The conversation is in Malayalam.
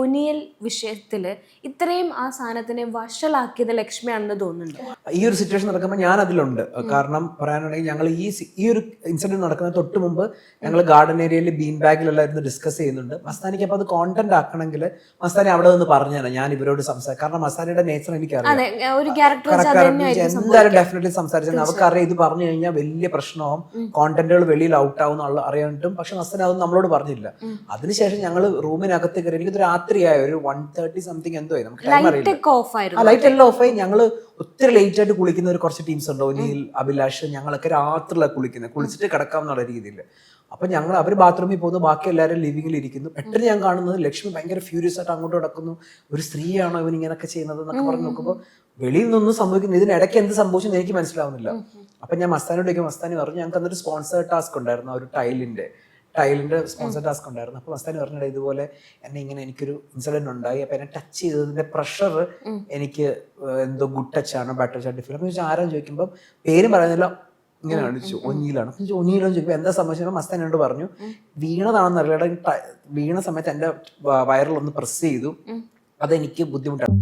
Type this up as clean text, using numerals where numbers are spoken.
ഒനിയൽ വിഷയത്തില് ഇത്രയും ആ സാധനത്തിനെ വഷളാക്കിയത് ലക്ഷ്മിയാണെന്ന് തോന്നുന്നുണ്ട്. ഈ ഒരു സിറ്റുവേഷൻ നടക്കുമ്പോൾ ഞാൻ അതിലുണ്ട്. കാരണം പറയാനുണ്ടെങ്കിൽ ഞങ്ങൾ ഈ ഒരു ഇൻസിഡന്റ് നടക്കുന്ന തൊട്ട് മുമ്പ് ഞങ്ങൾ ഗാർഡൻ ഏരിയയിൽ ബീൻ ബാഗിലെല്ലാം ഇരുന്ന് ഡിസ്കസ് ചെയ്യുന്നുണ്ട്. മസ്താനിക്ക് അപ്പോൾ അത് കോണ്ടന്റ് ആക്കണമെങ്കിൽ മസ്താനി അവിടെ നിന്ന് പറഞ്ഞു തരാം, ഞാൻ ഇവരോട് സംസാരിക്കും. കാരണം മസ്താനിയുടെ നേച്ചർ എനിക്കറിയാം, എന്തായാലും ഡെഫിനറ്റ്ലി സംസാരിച്ചാൽ അവർക്കറിയാം ഇത് പറഞ്ഞു കഴിഞ്ഞാൽ വലിയ പ്രശ്നമാവും, കോണ്ടന്റുകൾ വെളിയിൽ ഔട്ട് ആവും എന്നുള്ള അറിയാനിട്ടും. പക്ഷെ മസ്താനി അതൊന്നും നമ്മളോട് പറഞ്ഞില്ല. അതിനുശേഷം ഞങ്ങൾ റൂമിനകത്ത് കയറി, എനിക്ക് രാത്രിയായ ഒരു 1:30 സംതിങ് എന്തോ ആയി, നമുക്ക് ടൈം അറിയില്ല, ലൈറ്റ് എല്ലാം ഓഫായി. ഞങ്ങള് ഒത്തിരി ലേറ്റ് ആയിട്ട് കുളിക്കുന്ന ഒരു കുറച്ച് ടീംസ് ഉണ്ട്, ഒനിൽ, അഭിലാഷ്, ഞങ്ങളൊക്കെ രാത്രിയിലാണ് കുളിക്കുന്നത്, കുളിച്ചിട്ട് കിടക്കാം എന്നുള്ള രീതിയിൽ. അപ്പൊ ഞങ്ങൾ അവർ ബാത്റൂമിൽ പോകുന്നു, ബാക്കി എല്ലാവരും ലിവിംഗിൽ ഇരിക്കുന്നു. പെട്ടെന്ന് ഞാൻ കാണുന്നത് ലക്ഷ്മി ഭയങ്കര ഫ്യൂരിയസ് ആയിട്ട് അങ്ങോട്ട് കിടക്കുന്നു. ഒരു സ്ത്രീയാണോ ഇവൻ ഇങ്ങനെയൊക്കെ ചെയ്യുന്നത് എന്നൊക്കെ പറഞ്ഞ് നോക്കുമ്പോൾ വെളിയിൽ നിന്നൊന്നും സംഭവിക്കുന്നു, ഇതിനിടയ്ക്ക് എന്ത് സംഭവിച്ചെന്ന് എനിക്ക് മനസ്സിലാവുന്നില്ല. അപ്പൊ ഞാൻ മസ്താനോടേക്ക്, മസ്താനി പറഞ്ഞു ഞങ്ങൾക്ക് അന്നൊരു സ്പോൺസർ ടാസ്ക് ഉണ്ടായിരുന്നു, ഒരു ടൈലിന്റെ സ്പോൺസർ ടാസ്ക് ഉണ്ടായിരുന്നു. അപ്പൊ മസ്താനി പറഞ്ഞിട്ട് ഇതുപോലെ എനിക്കൊരു ഇൻസിഡന്റ് ഉണ്ടായി, അപ്പൊ എന്നെ ടച്ച് ചെയ്തതിന്റെ പ്രഷർ എനിക്ക് എന്തോ ഗുഡ് ടച്ച് ആണോ ബാഡ് ടച്ച് ആയിട്ട് ഫീൽ. അപ്പൊ ആരാന്ന് ചോദിക്കുമ്പോൾ പേരും പറയുന്നില്ല, ഇങ്ങനെ കാണിച്ചു ഒനിയിലാണ്. ഒനിയിലെന്ന് ചോദിക്കുമ്പോൾ എന്താ സംഭവിച്ചപ്പോൾ മസ്താൻ എന്നോട് പറഞ്ഞു വീണതാണെന്ന് അറിയാതെ വീണ സമയത്ത് എന്റെ വയറിലൊന്ന് പ്രസ് ചെയ്തു, അതെനിക്ക് ബുദ്ധിമുട്ടാണ്.